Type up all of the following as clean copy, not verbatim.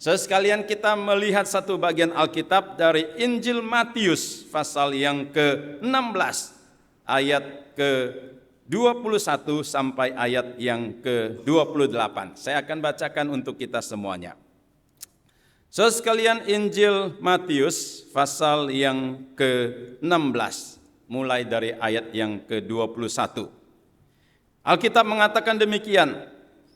Saudara sekalian, kita melihat satu bagian Alkitab dari Injil Matius pasal yang ke-16 ayat ke-21 sampai ayat yang ke-28. Saya akan bacakan untuk kita semuanya. Saudara sekalian, Injil Matius pasal yang ke-16 mulai dari ayat yang ke-21. Alkitab mengatakan demikian,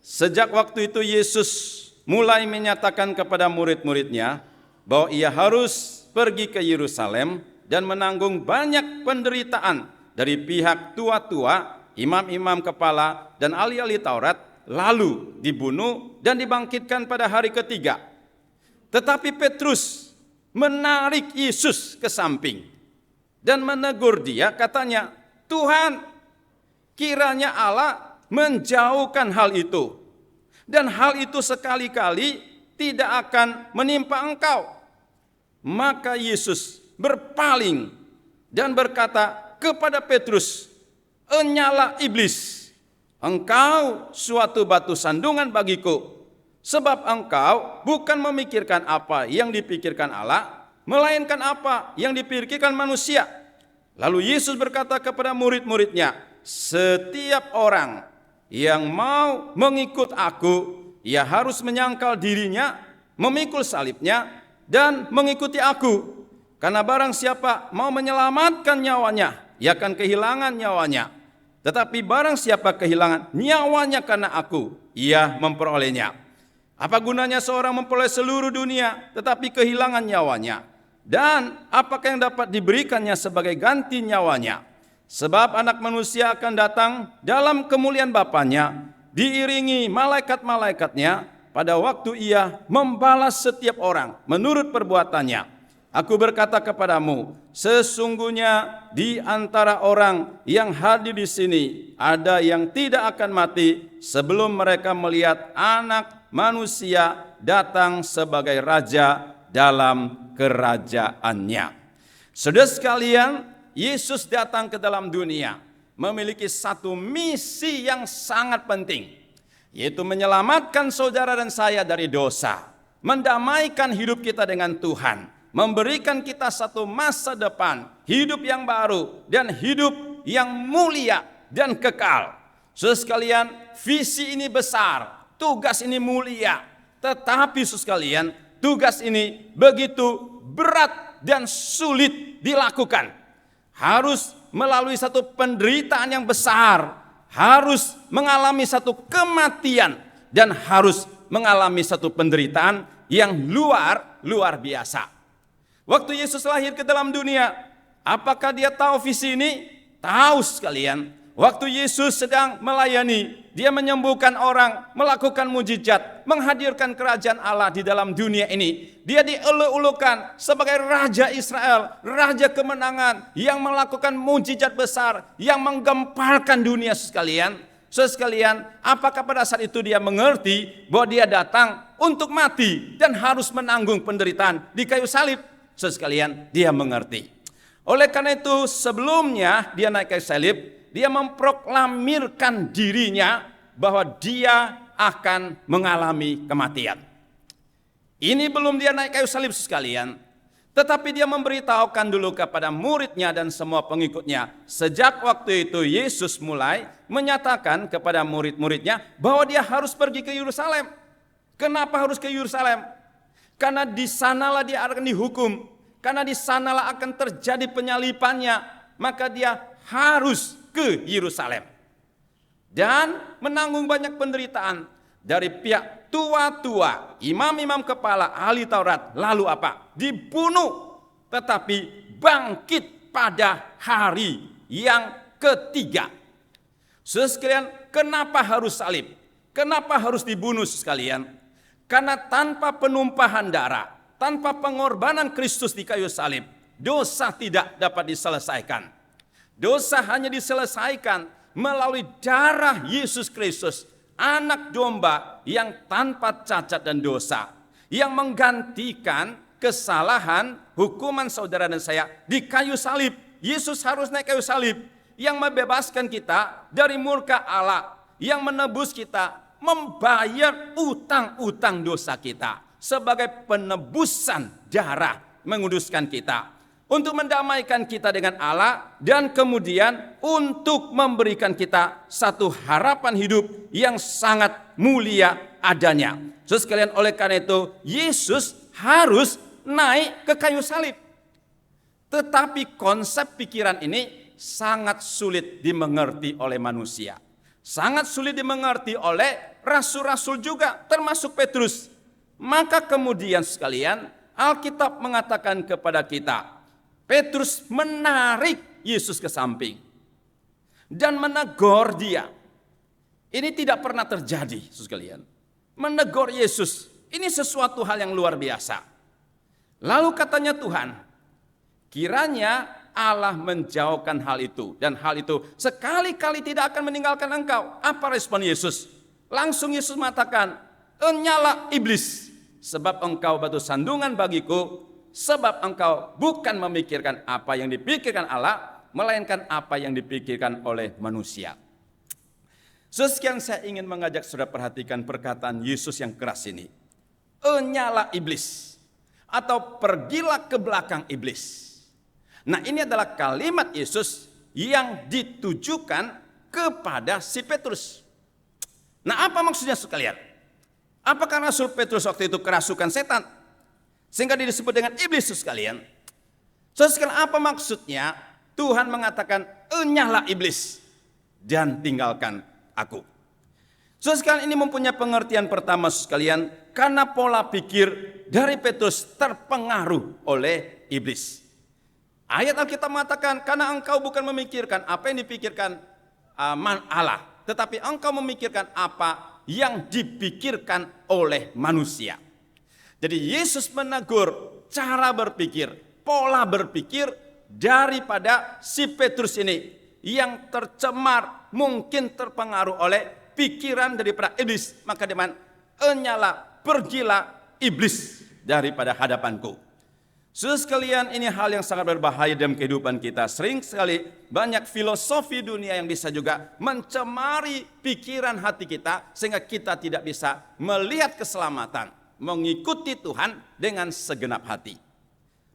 sejak waktu itu Yesus mulai menyatakan kepada murid-muridnya bahwa ia harus pergi ke Yerusalem dan menanggung banyak penderitaan dari pihak tua-tua, imam-imam kepala, dan ahli-ahli Taurat, lalu dibunuh dan dibangkitkan pada hari ketiga. Tetapi Petrus menarik Yesus ke samping dan menegur dia, katanya, "Tuhan, kiranya Allah menjauhkan hal itu. Dan hal itu sekali-kali tidak akan menimpa engkau." Maka Yesus berpaling dan berkata kepada Petrus, "Enyala iblis, engkau suatu batu sandungan bagiku, sebab engkau bukan memikirkan apa yang dipikirkan Allah, melainkan apa yang dipikirkan manusia." Lalu Yesus berkata kepada murid-muridnya, "Setiap orang yang mau mengikut aku, ia harus menyangkal dirinya, memikul salibnya, dan mengikuti aku. Karena barang siapa mau menyelamatkan nyawanya, ia akan kehilangan nyawanya. Tetapi barang siapa kehilangan nyawanya karena aku, ia memperolehnya. Apa gunanya seorang memperoleh seluruh dunia, tetapi kehilangan nyawanya? Dan apakah yang dapat diberikannya sebagai ganti nyawanya? Sebab anak manusia akan datang dalam kemuliaan Bapanya, diiringi malaikat-malaikatnya, pada waktu ia membalas setiap orang menurut perbuatannya. Aku berkata kepadamu, sesungguhnya di antara orang yang hadir di sini, ada yang tidak akan mati sebelum mereka melihat anak manusia datang sebagai raja dalam kerajaannya." Saudara sekalian, Yesus datang ke dalam dunia memiliki satu misi yang sangat penting, yaitu menyelamatkan saudara dan saya dari dosa, mendamaikan hidup kita dengan Tuhan, memberikan kita satu masa depan, hidup yang baru, dan hidup yang mulia dan kekal. Saudara sekalian, visi ini besar, tugas ini mulia, tetapi saudara sekalian, tugas ini begitu berat dan sulit dilakukan. Harus melalui satu penderitaan yang besar, harus mengalami satu kematian, dan harus mengalami satu penderitaan yang luar biasa. Waktu Yesus lahir ke dalam dunia, apakah dia tahu visi ini? Tahu sekalian. Waktu Yesus sedang melayani, dia menyembuhkan orang, melakukan mujizat, menghadirkan kerajaan Allah di dalam dunia ini. Dia dieluk-elukan sebagai Raja Israel, Raja kemenangan yang melakukan mujizat besar, yang menggemparkan dunia sekalian. Saudara sekalian, apakah pada saat itu dia mengerti bahwa dia datang untuk mati dan harus menanggung penderitaan di kayu salib? Saudara sekalian, dia mengerti. Oleh karena itu, sebelumnya dia naik kayu salib, dia memproklamirkan dirinya bahwa dia akan mengalami kematian. Ini belum dia naik kayu salib sekalian, tetapi dia memberitahukan dulu kepada muridnya dan semua pengikutnya. Sejak waktu itu Yesus mulai menyatakan kepada murid-muridnya bahwa dia harus pergi ke Yerusalem. Kenapa harus ke Yerusalem? Karena di sanalah dia akan dihukum, karena di sanalah akan terjadi penyalipannya, maka dia harus ke Yerusalem dan menanggung banyak penderitaan dari pihak tua-tua, imam-imam kepala, ahli Taurat. Lalu apa? Dibunuh, tetapi bangkit pada hari yang ketiga. Saudara sekalian, kenapa harus salib? Kenapa harus dibunuh sekalian? Karena tanpa penumpahan darah, tanpa pengorbanan Kristus di kayu salib, dosa tidak dapat diselesaikan. Dosa hanya diselesaikan melalui darah Yesus Kristus, anak domba yang tanpa cacat dan dosa, yang menggantikan kesalahan hukuman saudara dan saya di kayu salib. Yesus harus naik kayu salib, yang membebaskan kita dari murka Allah, yang menebus kita, membayar utang-utang dosa kita. sebagai penebusan darah, menguduskan kita, untuk mendamaikan kita dengan Allah, dan kemudian untuk memberikan kita satu harapan hidup yang sangat mulia adanya. Saudara sekalian, oleh karena itu Yesus harus naik ke kayu salib. Tetapi konsep pikiran ini sangat sulit dimengerti oleh manusia. Sangat sulit dimengerti oleh rasul-rasul juga, termasuk Petrus. Maka kemudian sekalian, Alkitab mengatakan kepada kita, Petrus menarik Yesus ke samping dan menegur dia. Ini tidak pernah terjadi, sekalian. Menegur Yesus, ini sesuatu hal yang luar biasa. Lalu katanya Tuhan, kiranya Allah menjauhkan hal itu, dan hal itu sekali-kali tidak akan meninggalkan engkau. Apa respon Yesus? Langsung Yesus mengatakan, "Enyalah iblis, sebab engkau batu sandungan bagiku, sebab engkau bukan memikirkan apa yang dipikirkan Allah, melainkan apa yang dipikirkan oleh manusia." Sekian saya ingin mengajak saudara perhatikan perkataan Yesus yang keras ini. Enyalah iblis, atau pergilah ke belakang iblis. Nah, ini adalah kalimat Yesus yang ditujukan kepada si Petrus. Nah, apa maksudnya sekalian? Apakah Rasul Petrus waktu itu kerasukan setan sehingga disebut dengan iblis sekalian? Sekalian, apa maksudnya Tuhan mengatakan enyahlah iblis dan tinggalkan aku? Sekalian, ini mempunyai pengertian pertama sekalian, karena pola pikir dari Petrus terpengaruh oleh iblis. Ayat Alkitab mengatakan, karena engkau bukan memikirkan apa yang dipikirkan Allah, tetapi engkau memikirkan apa yang dipikirkan oleh manusia. Jadi Yesus menegur cara berpikir, pola berpikir daripada si Petrus ini yang tercemar, mungkin terpengaruh oleh pikiran daripada iblis. Maka dia enyalah, pergilah iblis daripada hadapanku. Saudara sekalian, ini hal yang sangat berbahaya dalam kehidupan kita. Sering sekali banyak filosofi dunia yang bisa juga mencemari pikiran hati kita, sehingga kita tidak bisa melihat keselamatan, mengikuti Tuhan dengan segenap hati.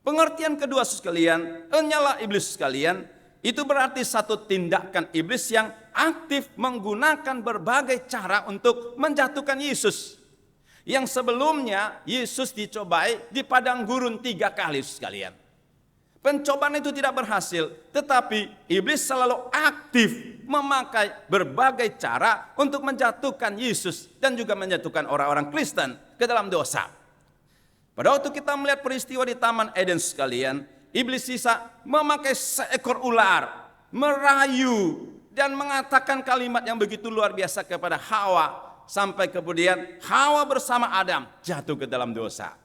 Pengertian kedua sekalian, enyalah iblis sekalian, itu berarti satu tindakan iblis yang aktif menggunakan berbagai cara untuk menjatuhkan Yesus. Yang sebelumnya Yesus dicobai di padang gurun 3 kali sekalian. Pencobaan itu tidak berhasil, tetapi iblis selalu aktif memakai berbagai cara untuk menjatuhkan Yesus dan juga menjatuhkan orang-orang Kristen ke dalam dosa. Pada waktu kita melihat peristiwa di Taman Eden sekalian, iblis bisa memakai seekor ular, merayu dan mengatakan kalimat yang begitu luar biasa kepada Hawa. Sampai kemudian Hawa bersama Adam jatuh ke dalam dosa.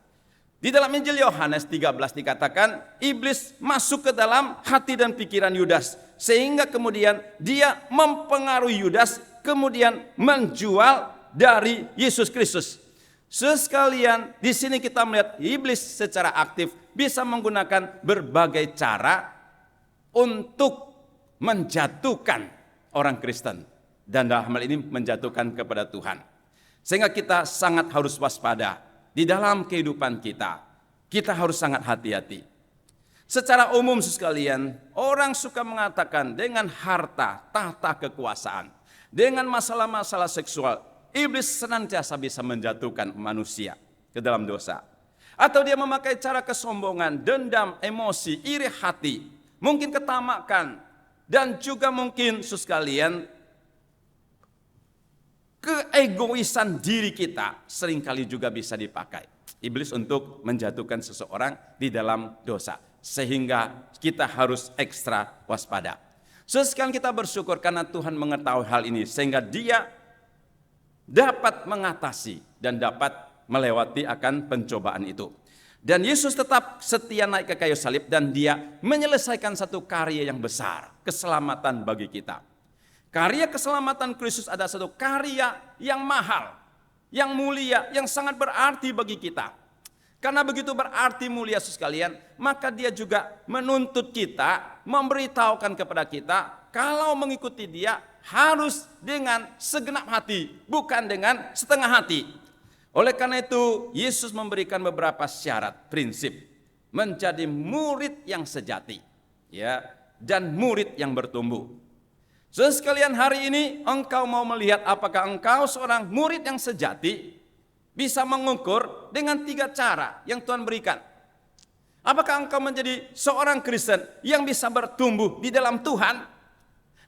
Di dalam Injil Yohanes 13 dikatakan iblis masuk ke dalam hati dan pikiran Yudas. Sehingga kemudian dia mempengaruhi Yudas, kemudian menjual dari Yesus Kristus. Sekalian, di sini kita melihat iblis secara aktif bisa menggunakan berbagai cara untuk menjatuhkan orang Kristen. Dan dalam hal ini menjatuhkan kepada Tuhan. Sehingga kita sangat harus waspada di dalam kehidupan kita. Kita harus sangat hati-hati. Secara umum sekalian, orang suka mengatakan dengan harta, tahta kekuasaan, dengan masalah-masalah seksual, iblis senantiasa bisa menjatuhkan manusia ke dalam dosa. Atau dia memakai cara kesombongan, dendam, emosi, iri hati, mungkin ketamakan, dan juga mungkin sekalian keegoisan diri kita seringkali juga bisa dipakai iblis untuk menjatuhkan seseorang di dalam dosa. Sehingga kita harus ekstra waspada. Sekarang kita bersyukur karena Tuhan mengetahui hal ini, sehingga dia dapat mengatasi dan dapat melewati akan pencobaan itu. Dan Yesus tetap setia naik ke kayu salib, dan dia menyelesaikan satu karya yang besar, keselamatan bagi kita. Karya keselamatan Kristus adalah satu karya yang mahal, yang mulia, yang sangat berarti bagi kita. Karena begitu berarti mulia sekalian, maka dia juga menuntut kita, memberitahukan kepada kita, kalau mengikuti dia harus dengan segenap hati, bukan dengan setengah hati. Oleh karena itu, Yesus memberikan beberapa syarat, prinsip menjadi murid yang sejati, ya, dan murid yang bertumbuh. Saudara sekalian, hari ini engkau mau melihat apakah engkau seorang murid yang sejati, bisa mengukur dengan 3 cara yang Tuhan berikan. Apakah engkau menjadi seorang Kristen yang bisa bertumbuh di dalam Tuhan?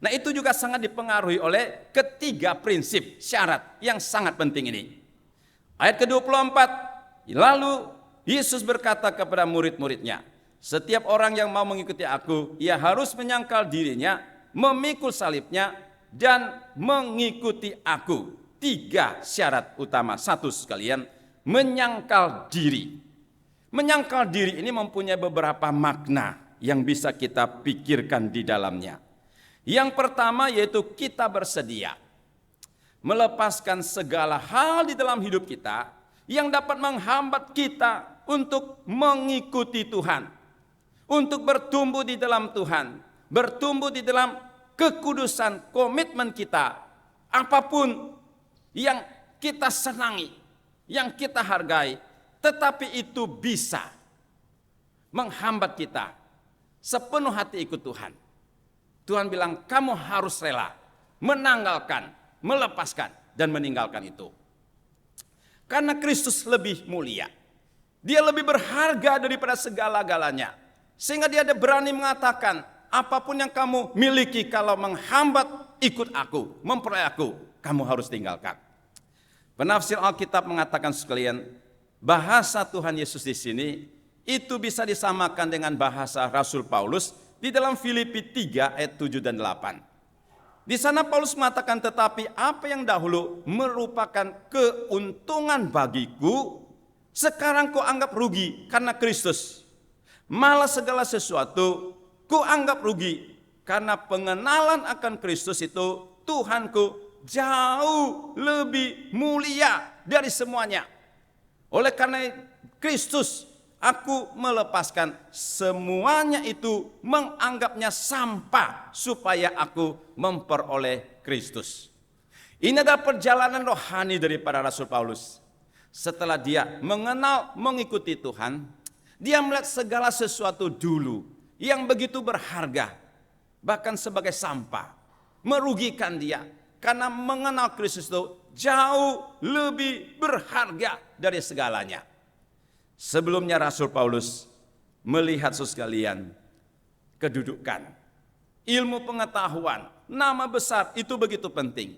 Nah, itu juga sangat dipengaruhi oleh ketiga prinsip syarat yang sangat penting ini. Ayat ke-24, lalu Yesus berkata kepada murid-muridnya, setiap orang yang mau mengikuti aku, ia harus menyangkal dirinya, memikul salibnya, dan mengikuti aku. 3 syarat utama. 1 sekalian, menyangkal diri. Menyangkal diri ini mempunyai beberapa makna yang bisa kita pikirkan di dalamnya. Yang pertama yaitu kita bersedia melepaskan segala hal di dalam hidup kita yang dapat menghambat kita untuk mengikuti Tuhan, untuk bertumbuh di dalam Tuhan, bertumbuh di dalam kekudusan, komitmen kita. Apapun yang kita senangi, yang kita hargai, tetapi itu bisa menghambat kita sepenuh hati ikut Tuhan. Tuhan bilang kamu harus rela menanggalkan, melepaskan, dan meninggalkan itu. Karena Kristus lebih mulia. Dia lebih berharga daripada segala-galanya. Sehingga dia ada berani mengatakan, apapun yang kamu miliki kalau menghambat ikut aku, memperoleh aku, kamu harus tinggalkan. Penafsir Alkitab mengatakan sekalian, bahasa Tuhan Yesus di sini itu bisa disamakan dengan bahasa Rasul Paulus di dalam Filipi 3 ayat 7 dan 8. Di sana Paulus mengatakan, tetapi apa yang dahulu merupakan keuntungan bagiku, sekarang ku anggap rugi karena Kristus. Malah segala sesuatu ku anggap rugi karena pengenalan akan Kristus itu Tuhanku jauh lebih mulia dari semuanya. Oleh karena Kristus, aku melepaskan semuanya itu, menganggapnya sampah supaya aku memperoleh Kristus. Ini adalah perjalanan rohani daripada Rasul Paulus. Setelah dia mengenal, mengikuti Tuhan, dia melihat segala sesuatu dulu yang begitu berharga, bahkan sebagai sampah, merugikan dia. Karena mengenal Kristus itu jauh lebih berharga dari segalanya. Sebelumnya Rasul Paulus melihat sekalian kedudukan, ilmu pengetahuan, nama besar itu begitu penting.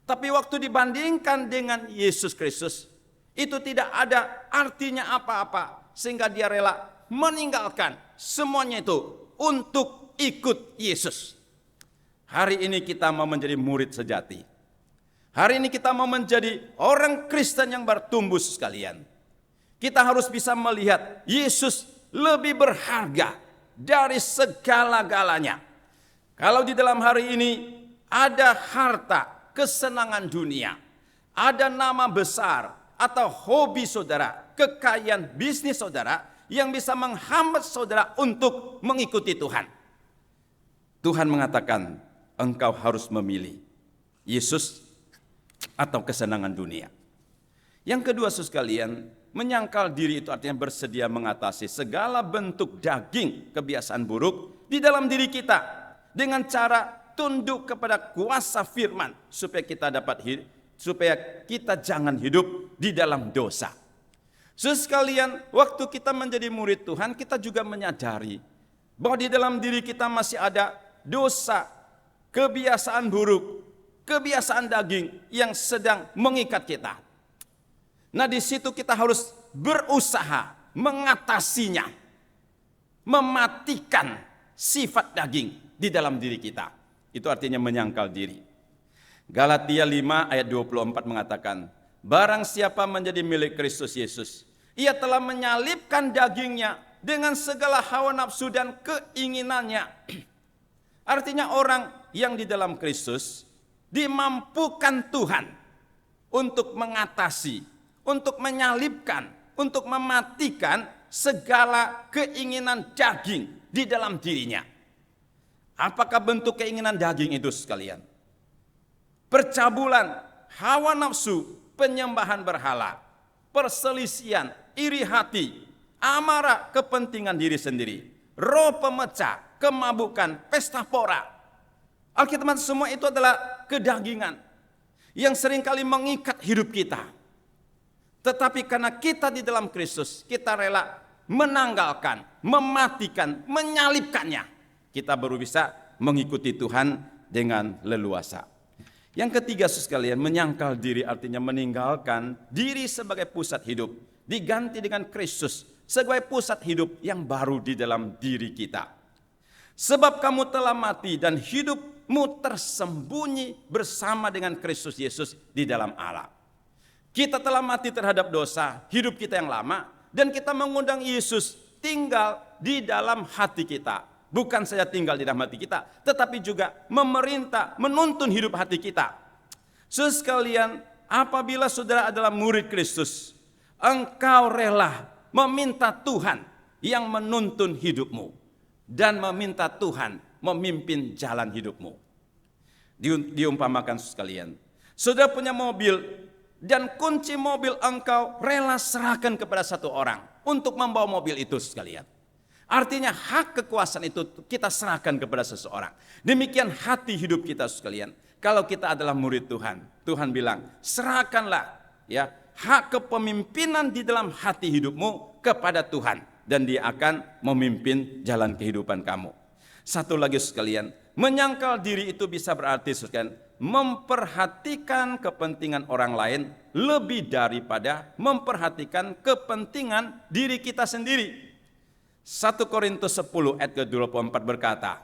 Tapi waktu dibandingkan dengan Yesus Kristus, itu tidak ada artinya apa-apa. Sehingga dia rela meninggalkan semuanya itu untuk ikut Yesus. Hari ini kita mau menjadi murid sejati. Hari ini kita mau menjadi orang Kristen yang bertumbuh sekalian. Kita harus bisa melihat Yesus lebih berharga dari segala-galanya. Kalau di dalam hari ini ada harta, kesenangan dunia, ada nama besar atau hobi saudara, kekayaan bisnis saudara yang bisa menghambat saudara untuk mengikuti Tuhan. Tuhan mengatakan engkau harus memilih Yesus atau kesenangan dunia. Yang kedua sekalian, menyangkal diri itu artinya bersedia mengatasi segala bentuk daging kebiasaan buruk di dalam diri kita dengan cara tunduk kepada kuasa firman supaya kita dapat hidup, supaya kita jangan hidup di dalam dosa. Sekalian, waktu kita menjadi murid Tuhan, kita juga menyadari bahwa di dalam diri kita masih ada dosa, kebiasaan buruk, kebiasaan daging yang sedang mengikat kita. Nah, di situ kita harus berusaha mengatasinya, mematikan sifat daging di dalam diri kita. Itu artinya menyangkal diri. Galatia 5 ayat 24 mengatakan, barang siapa menjadi milik Kristus Yesus, ia telah menyalibkan dagingnya dengan segala hawa nafsu dan keinginannya. Artinya orang yang di dalam Kristus dimampukan Tuhan untuk mengatasi, untuk menyalibkan, untuk mematikan segala keinginan daging di dalam dirinya. Apakah bentuk keinginan daging itu sekalian? Percabulan, hawa nafsu, penyembahan berhala, perselisihan, iri hati, amarah, kepentingan diri sendiri, roh pemecah, kemabukan, pesta pora. Alkitab semua itu adalah kedagingan yang seringkali mengikat hidup kita. Tetapi karena kita di dalam Kristus, kita rela menanggalkan, mematikan, menyalibkannya. Kita baru bisa mengikuti Tuhan dengan leluasa. Yang ketiga, saudara sekalian, menyangkal diri artinya meninggalkan diri sebagai pusat hidup, diganti dengan Kristus sebagai pusat hidup yang baru di dalam diri kita. Sebab kamu telah mati dan hidupmu tersembunyi bersama dengan Kristus Yesus di dalam Allah. Kita telah mati terhadap dosa, hidup kita yang lama, dan kita mengundang Yesus tinggal di dalam hati kita. Bukan saja tinggal di dalam hati kita, tetapi juga memerintah, menuntun hidup hati kita. Saudara sekalian, apabila saudara adalah murid Kristus, engkau rela meminta Tuhan yang menuntun hidupmu dan meminta Tuhan memimpin jalan hidupmu. Diumpamakan sekalian, saudara punya mobil dan kunci mobil engkau rela serahkan kepada satu orang untuk membawa mobil itu sekalian. Artinya hak kekuasaan itu kita serahkan kepada seseorang. Demikian hati hidup kita sekalian. Kalau kita adalah murid Tuhan, Tuhan bilang, serahkanlah ya hak kepemimpinan di dalam hati hidupmu kepada Tuhan dan Dia akan memimpin jalan kehidupan kamu. Satu lagi sekalian, menyangkal diri itu bisa berarti sekalian memperhatikan kepentingan orang lain lebih daripada memperhatikan kepentingan diri kita sendiri. 1 Korintus 10 ayat ke-24 berkata,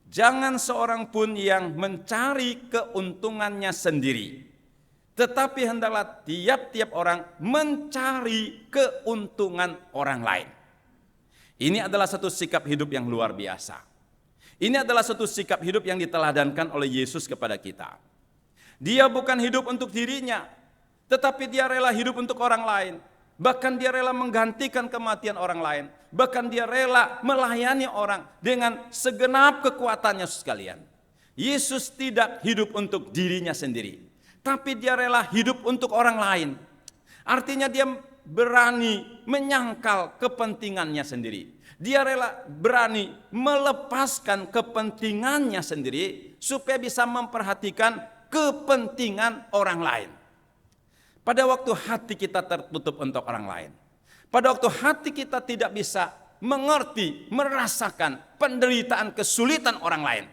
jangan seorang pun yang mencari keuntungannya sendiri, tetapi hendaklah tiap-tiap orang mencari keuntungan orang lain. Ini adalah satu sikap hidup yang luar biasa. Ini adalah satu sikap hidup yang diteladankan oleh Yesus kepada kita. Dia bukan hidup untuk dirinya, tetapi dia rela hidup untuk orang lain. Bahkan dia rela menggantikan kematian orang lain. Bahkan dia rela melayani orang dengan segenap kekuatannya sekalian. Yesus tidak hidup untuk dirinya sendiri, tapi dia rela hidup untuk orang lain. Artinya dia berani menyangkal kepentingannya sendiri. Dia rela berani melepaskan kepentingannya sendiri supaya bisa memperhatikan kepentingan orang lain. Pada waktu hati kita tertutup untuk orang lain, pada waktu hati kita tidak bisa mengerti, merasakan penderitaan, kesulitan orang lain,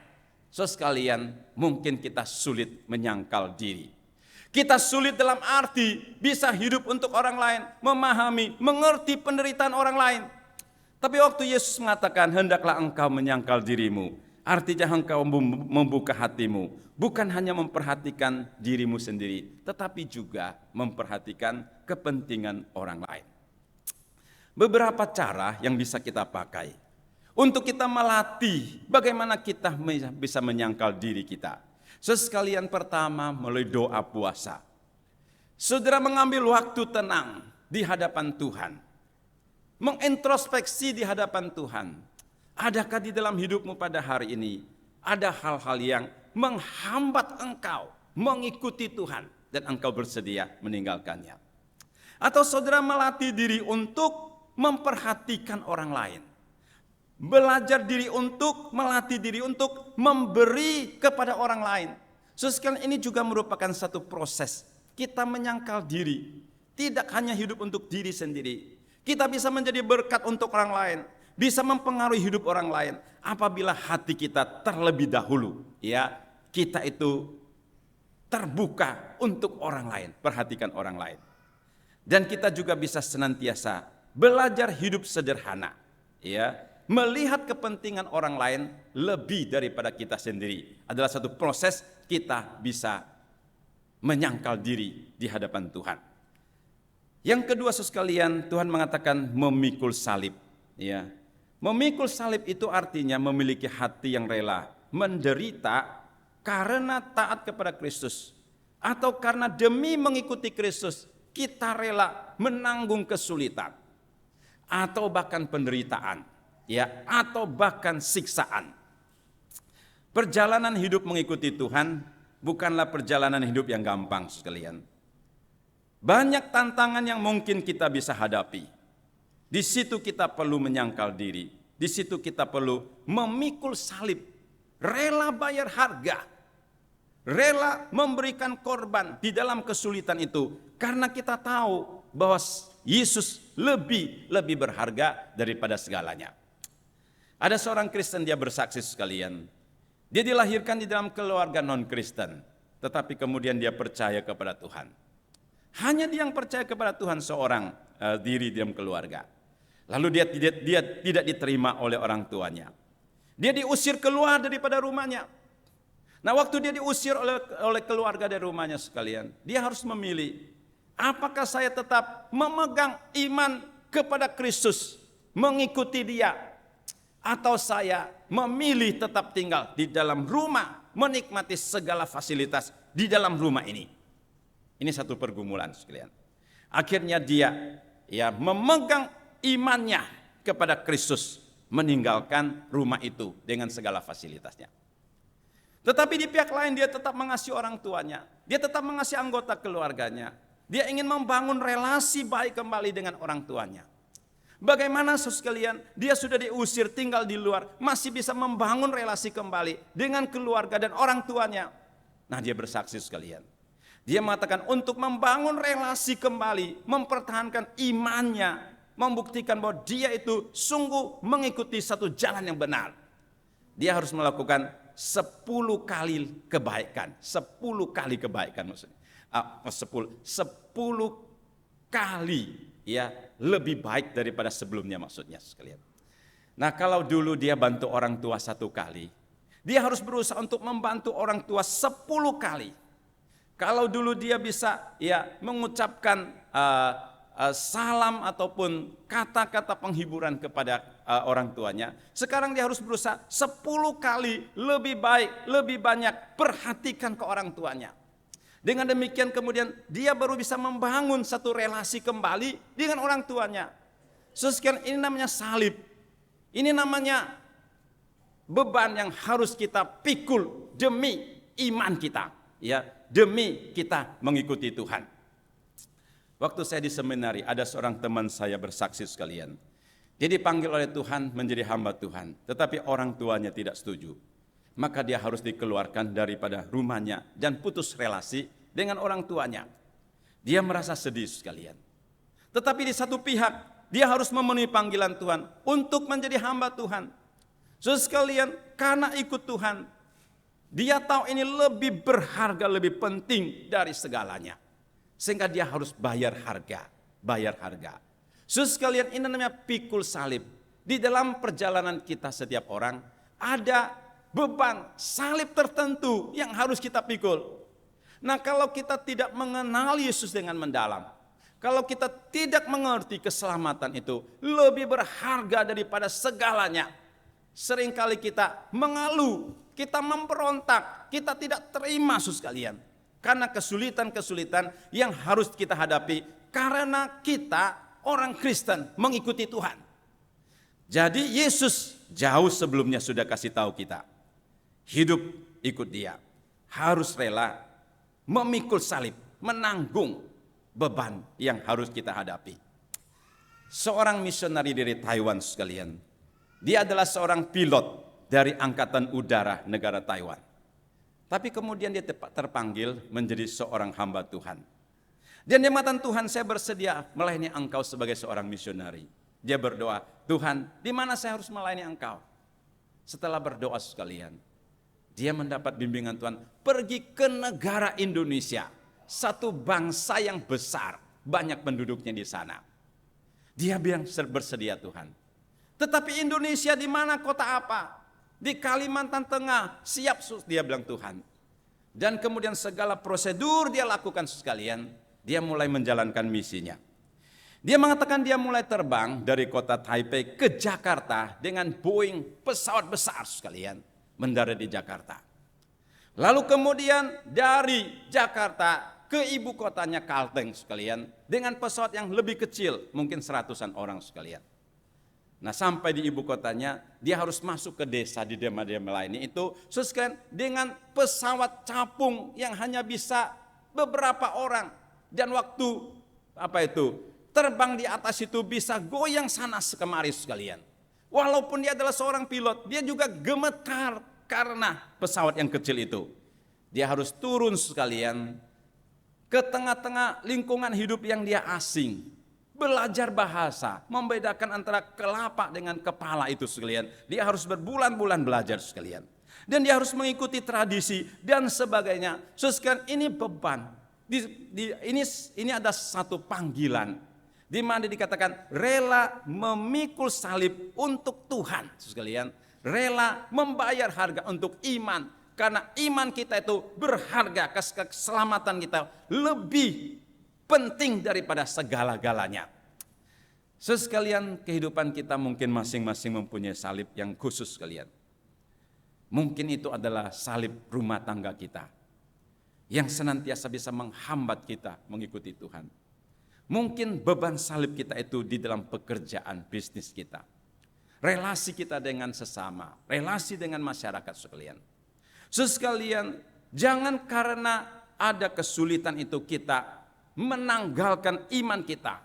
sekalian mungkin kita sulit menyangkal diri. Kita sulit dalam arti bisa hidup untuk orang lain, memahami, mengerti penderitaan orang lain. Tapi waktu Yesus mengatakan, hendaklah engkau menyangkal dirimu, artinya engkau membuka hatimu, bukan hanya memperhatikan dirimu sendiri, tetapi juga memperhatikan kepentingan orang lain. Beberapa cara yang bisa kita pakai untuk kita melatih bagaimana kita bisa menyangkal diri kita. Sekalian pertama melalui doa puasa. Saudara mengambil waktu tenang di hadapan Tuhan, mengintrospeksi di hadapan Tuhan. Adakah di dalam hidupmu pada hari ini ada hal-hal yang menghambat engkau mengikuti Tuhan dan engkau bersedia meninggalkannya? Atau saudara melatih diri untuk memperhatikan orang lain, belajar diri untuk melatih diri untuk memberi kepada orang lain. Sekalian ini juga merupakan satu proses kita menyangkal diri, tidak hanya hidup untuk diri sendiri. Kita bisa menjadi berkat untuk orang lain, bisa mempengaruhi hidup orang lain apabila hati kita terlebih dahulu ya kita itu terbuka untuk orang lain, perhatikan orang lain. Dan kita juga bisa senantiasa belajar hidup sederhana ya, melihat kepentingan orang lain lebih daripada kita sendiri. Adalah satu proses kita bisa menyangkal diri di hadapan Tuhan. Yang kedua sekalian, Tuhan mengatakan memikul salib ya. Memikul salib itu artinya memiliki hati yang rela menderita karena taat kepada Kristus, atau karena demi mengikuti Kristus kita rela menanggung kesulitan atau bahkan penderitaan ya, atau bahkan siksaan. Perjalanan hidup mengikuti Tuhan bukanlah perjalanan hidup yang gampang sekalian. Banyak tantangan yang mungkin kita bisa hadapi. Di situ kita perlu menyangkal diri. Di situ kita perlu memikul salib. Rela bayar harga. Rela memberikan korban di dalam kesulitan itu. Karena kita tahu bahwa Yesus lebih berharga daripada segalanya. Ada seorang Kristen, dia bersaksi sekalian. Dia dilahirkan di dalam keluarga non-Kristen. Tetapi kemudian dia percaya kepada Tuhan. Hanya dia yang percaya kepada Tuhan seorang diri dalam keluarga. Lalu dia tidak diterima oleh orang tuanya. Dia diusir keluar daripada rumahnya. Nah, waktu dia diusir oleh keluarga dari rumahnya sekalian, dia harus memilih, apakah saya tetap memegang iman kepada Kristus, mengikuti dia, atau saya memilih tetap tinggal di dalam rumah, menikmati segala fasilitas di dalam rumah ini. Ini satu pergumulan sekalian. Akhirnya dia memegang imannya kepada Kristus, meninggalkan rumah itu dengan segala fasilitasnya. Tetapi di pihak lain dia tetap mengasihi orang tuanya, dia tetap mengasihi anggota keluarganya. Dia ingin membangun relasi baik kembali dengan orang tuanya. Bagaimana saudara sekalian, dia sudah diusir tinggal di luar, masih bisa membangun relasi kembali dengan keluarga dan orang tuanya. Nah, dia bersaksi sekalian. Dia mengatakan untuk membangun relasi kembali, mempertahankan imannya, membuktikan bahwa dia itu sungguh mengikuti satu jalan yang benar. Dia harus melakukan 10 kali kebaikan. 10 kali kebaikan maksudnya. 10 kali lebih baik daripada sebelumnya maksudnya sekalian. Nah, kalau dulu dia bantu orang tua 1 kali, dia harus berusaha untuk membantu orang tua 10 kali. Kalau dulu dia bisa mengucapkan salam ataupun kata-kata penghiburan kepada orang tuanya, sekarang dia harus berusaha 10 kali lebih baik, lebih banyak perhatikan ke orang tuanya. Dengan demikian kemudian dia baru bisa membangun satu relasi kembali dengan orang tuanya. Sekian, ini namanya salib. Ini namanya beban yang harus kita pikul demi iman kita, demi kita mengikuti Tuhan. Waktu saya di seminari, ada seorang teman saya bersaksi sekalian. Dia dipanggil oleh Tuhan menjadi hamba Tuhan, tetapi orang tuanya tidak setuju. Maka dia harus dikeluarkan daripada rumahnya dan putus relasi dengan orang tuanya. Dia merasa sedih sekalian. Tetapi di satu pihak, dia harus memenuhi panggilan Tuhan untuk menjadi hamba Tuhan. Saudara sekalian, karena ikut Tuhan, dia tahu ini lebih berharga, lebih penting dari segalanya. Sehingga dia harus bayar harga. Saudara sekalian, ini namanya pikul salib. Di dalam perjalanan kita setiap orang ada beban salib tertentu yang harus kita pikul. Nah, kalau kita tidak mengenal Yesus dengan mendalam, kalau kita tidak mengerti keselamatan itu lebih berharga daripada segalanya, seringkali kita mengeluh, kita memberontak, kita tidak terima saudara sekalian. Karena kesulitan-kesulitan yang harus kita hadapi karena kita orang Kristen mengikuti Tuhan. Jadi Yesus jauh sebelumnya sudah kasih tahu kita, hidup ikut Dia, harus rela memikul salib, menanggung beban yang harus kita hadapi. Seorang misionari dari Taiwan sekalian, dia adalah seorang pilot dari Angkatan Udara negara Taiwan. Tapi kemudian dia terpanggil menjadi seorang hamba Tuhan. Dan dia mengatakan, Tuhan, saya bersedia melayani Engkau sebagai seorang misionari. Dia berdoa, Tuhan, di mana saya harus melayani Engkau? Setelah berdoa sekalian, dia mendapat bimbingan Tuhan, pergi ke negara Indonesia, satu bangsa yang besar, banyak penduduknya di sana. Dia bilang bersedia Tuhan. Tetapi Indonesia di mana, kota apa? Di Kalimantan Tengah, siap dia bilang Tuhan. Dan kemudian segala prosedur dia lakukan sekalian, dia mulai menjalankan misinya. Dia mengatakan dia mulai terbang dari kota Taipei ke Jakarta dengan Boeing pesawat besar sekalian, mendarat di Jakarta. Lalu kemudian dari Jakarta ke ibu kotanya Kalteng sekalian, dengan pesawat yang lebih kecil, mungkin 100-an orang sekalian. Nah, sampai di ibu kotanya, dia harus masuk ke desa di desa-desa lainnya itu, sekalian dengan pesawat capung yang hanya bisa beberapa orang. Dan waktu terbang di atas itu bisa goyang sana kemari sekalian. Walaupun dia adalah seorang pilot, dia juga gemetar karena pesawat yang kecil itu. Dia harus turun sekalian ke tengah-tengah lingkungan hidup yang dia asing. Belajar bahasa, membedakan antara kelapa dengan kepala itu sekalian. Dia harus berbulan-bulan belajar sekalian. Dan dia harus mengikuti tradisi dan sebagainya. Sekalian ini beban. Ini ada satu panggilan di mana dikatakan rela memikul salib untuk Tuhan, sekalian. Rela membayar harga untuk iman, karena iman kita itu berharga, keselamatan kita lebih penting daripada segala-galanya. Sekalian, kehidupan kita mungkin masing-masing mempunyai salib yang khusus sekalian. Mungkin itu adalah salib rumah tangga kita yang senantiasa bisa menghambat kita mengikuti Tuhan. Mungkin beban salib kita itu di dalam pekerjaan bisnis kita. Relasi kita dengan sesama, relasi dengan masyarakat sekalian. Sekalian, jangan karena ada kesulitan itu kita menanggalkan iman kita,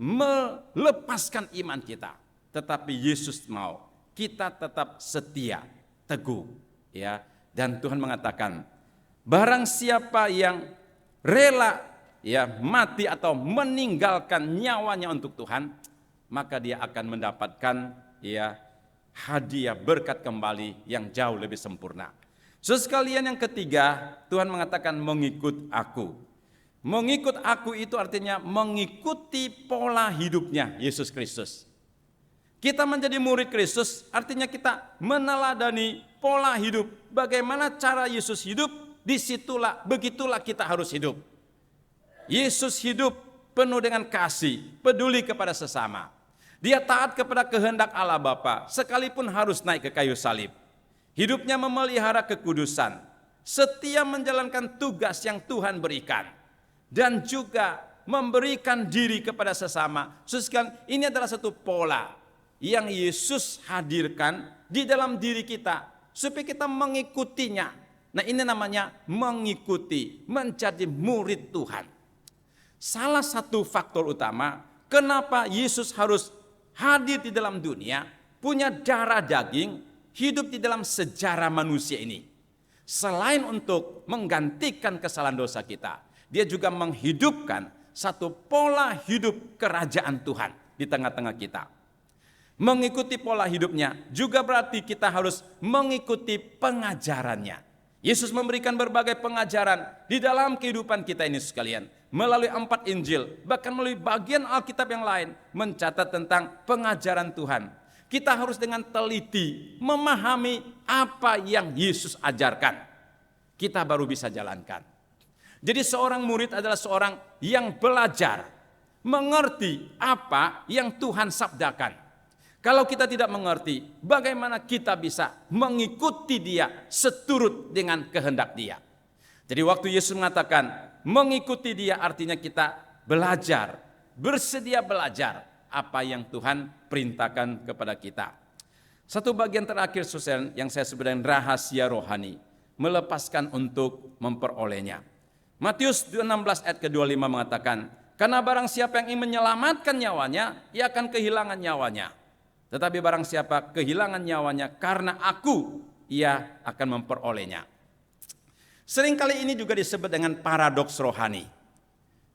melepaskan iman kita. Tetapi Yesus mau kita tetap setia, teguh, ya. Dan Tuhan mengatakan, barang siapa yang rela mati atau meninggalkan nyawanya untuk Tuhan, maka dia akan mendapatkan hadiah berkat kembali yang jauh lebih sempurna. Sekalian, yang ketiga, Tuhan mengatakan mengikut aku. Mengikut aku itu artinya mengikuti pola hidupnya Yesus Kristus. Kita menjadi murid Kristus artinya kita meneladani pola hidup. Bagaimana cara Yesus hidup, begitulah kita harus hidup. Yesus hidup penuh dengan kasih, peduli kepada sesama. Dia taat kepada kehendak Allah Bapa, sekalipun harus naik ke kayu salib. Hidupnya memelihara kekudusan, setia menjalankan tugas yang Tuhan berikan, dan juga memberikan diri kepada sesama. Ini adalah satu pola yang Yesus hadirkan di dalam diri kita, supaya kita mengikutinya. Nah, ini namanya mengikuti, menjadi murid Tuhan. Salah satu faktor utama kenapa Yesus harus hadir di dalam dunia, punya darah daging, hidup di dalam sejarah manusia ini. Selain untuk menggantikan kesalahan dosa kita, dia juga menghidupkan satu pola hidup kerajaan Tuhan di tengah-tengah kita. Mengikuti pola hidupnya juga berarti kita harus mengikuti pengajarannya. Yesus memberikan berbagai pengajaran di dalam kehidupan kita ini sekalian. Melalui 4 Injil, bahkan melalui bagian Alkitab yang lain, mencatat tentang pengajaran Tuhan. Kita harus dengan teliti memahami apa yang Yesus ajarkan. Kita baru bisa jalankan. Jadi seorang murid adalah seorang yang belajar, mengerti apa yang Tuhan sabdakan. Kalau kita tidak mengerti, bagaimana kita bisa mengikuti dia seturut dengan kehendak dia. Jadi waktu Yesus mengatakan mengikuti dia artinya kita belajar, bersedia belajar apa yang Tuhan perintahkan kepada kita. Satu bagian terakhir yang saya sebut dengan rahasia rohani, melepaskan untuk memperolehnya. Matius 16 ayat ke-25 mengatakan, karena barang siapa yang ingin menyelamatkan nyawanya, ia akan kehilangan nyawanya. Tetapi barang siapa kehilangan nyawanya karena aku, ia akan memperolehnya. Seringkali ini juga disebut dengan paradoks rohani.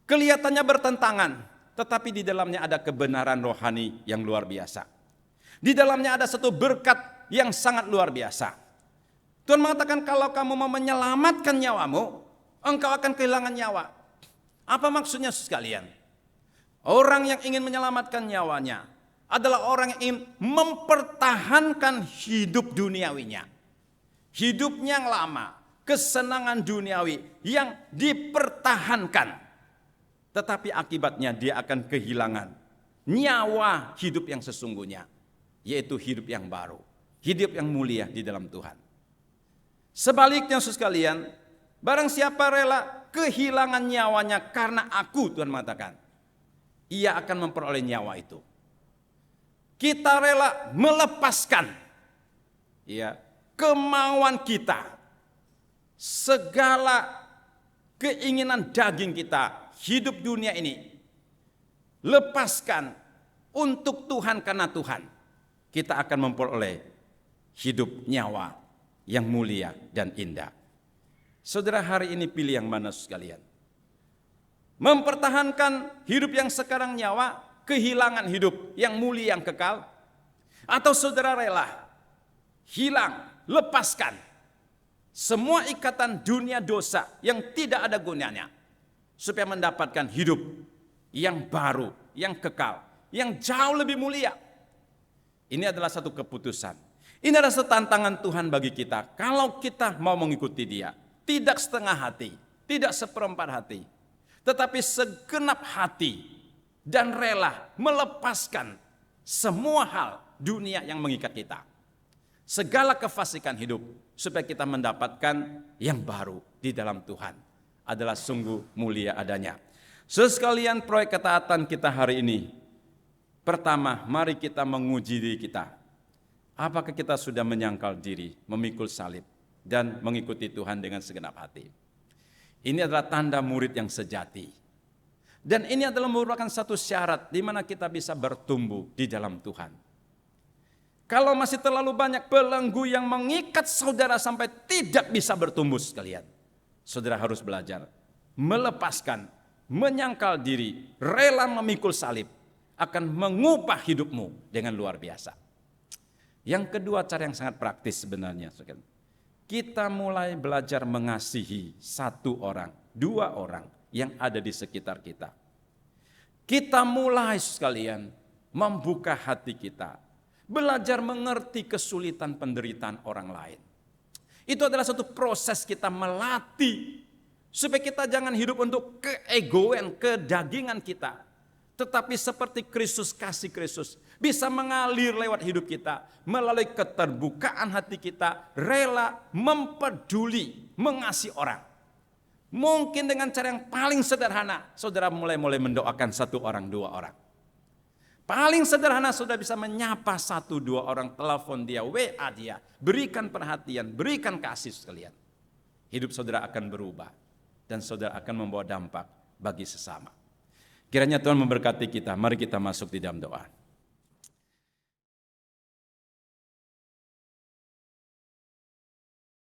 Kelihatannya bertentangan, tetapi di dalamnya ada kebenaran rohani yang luar biasa. Di dalamnya ada satu berkat yang sangat luar biasa. Tuhan mengatakan kalau kamu mau menyelamatkan nyawamu, engkau akan kehilangan nyawa. Apa maksudnya sekalian? Orang yang ingin menyelamatkan nyawanya adalah orang yang ingin mempertahankan hidup duniawinya. Hidupnya yang lama, kesenangan duniawi yang dipertahankan. Tetapi akibatnya dia akan kehilangan nyawa hidup yang sesungguhnya, yaitu hidup yang baru, hidup yang mulia di dalam Tuhan. Sebaliknya sekalian, barang siapa rela kehilangan nyawanya karena aku, Tuhan mengatakan, ia akan memperoleh nyawa itu. Kita rela melepaskan kemauan kita, segala keinginan daging kita, hidup dunia ini, lepaskan untuk Tuhan karena Tuhan, kita akan memperoleh hidup nyawa yang mulia dan indah. Saudara, hari ini pilih yang mana sekalian? Mempertahankan hidup yang sekarang nyawa, kehilangan hidup yang mulia yang kekal, atau saudara rela hilang, lepaskan semua ikatan dunia dosa yang tidak ada gunanya, supaya mendapatkan hidup yang baru, yang kekal, yang jauh lebih mulia. Ini adalah satu keputusan. Ini adalah satu tantangan Tuhan bagi kita. Kalau kita mau mengikuti Dia, tidak setengah hati, tidak seperempat hati, tetapi segenap hati dan rela melepaskan semua hal dunia yang mengikat kita. Segala kefasikan hidup supaya kita mendapatkan yang baru di dalam Tuhan adalah sungguh mulia adanya. Sekalian, proyek ketaatan kita hari ini. Pertama, mari kita menguji diri kita. Apakah kita sudah menyangkal diri, memikul salib, dan mengikuti Tuhan dengan segenap hati? Ini adalah tanda murid yang sejati. Dan ini adalah merupakan satu syarat di mana kita bisa bertumbuh di dalam Tuhan. Kalau masih terlalu banyak belenggu yang mengikat saudara sampai tidak bisa bertumbuh sekalian, saudara harus belajar melepaskan, menyangkal diri, rela memikul salib, akan mengubah hidupmu dengan luar biasa. Yang kedua, cara yang sangat praktis sebenarnya. Kita mulai belajar mengasihi satu orang, dua orang yang ada di sekitar kita. Kita mulai sekalian membuka hati kita, belajar mengerti kesulitan penderitaan orang lain. Itu adalah satu proses kita melatih supaya kita jangan hidup untuk keegoan, kedagingan kita, tetapi seperti Kristus, kasih Kristus bisa mengalir lewat hidup kita melalui keterbukaan hati kita, rela mempeduli, mengasihi orang. Mungkin dengan cara yang paling sederhana, saudara mulai mendoakan satu orang, dua orang. Paling sederhana, saudara bisa menyapa satu dua orang, telepon dia, WA dia, berikan perhatian, berikan kasih sekalian. Hidup saudara akan berubah dan saudara akan membawa dampak bagi sesama. Kiranya Tuhan memberkati kita. Mari kita masuk di dalam doa.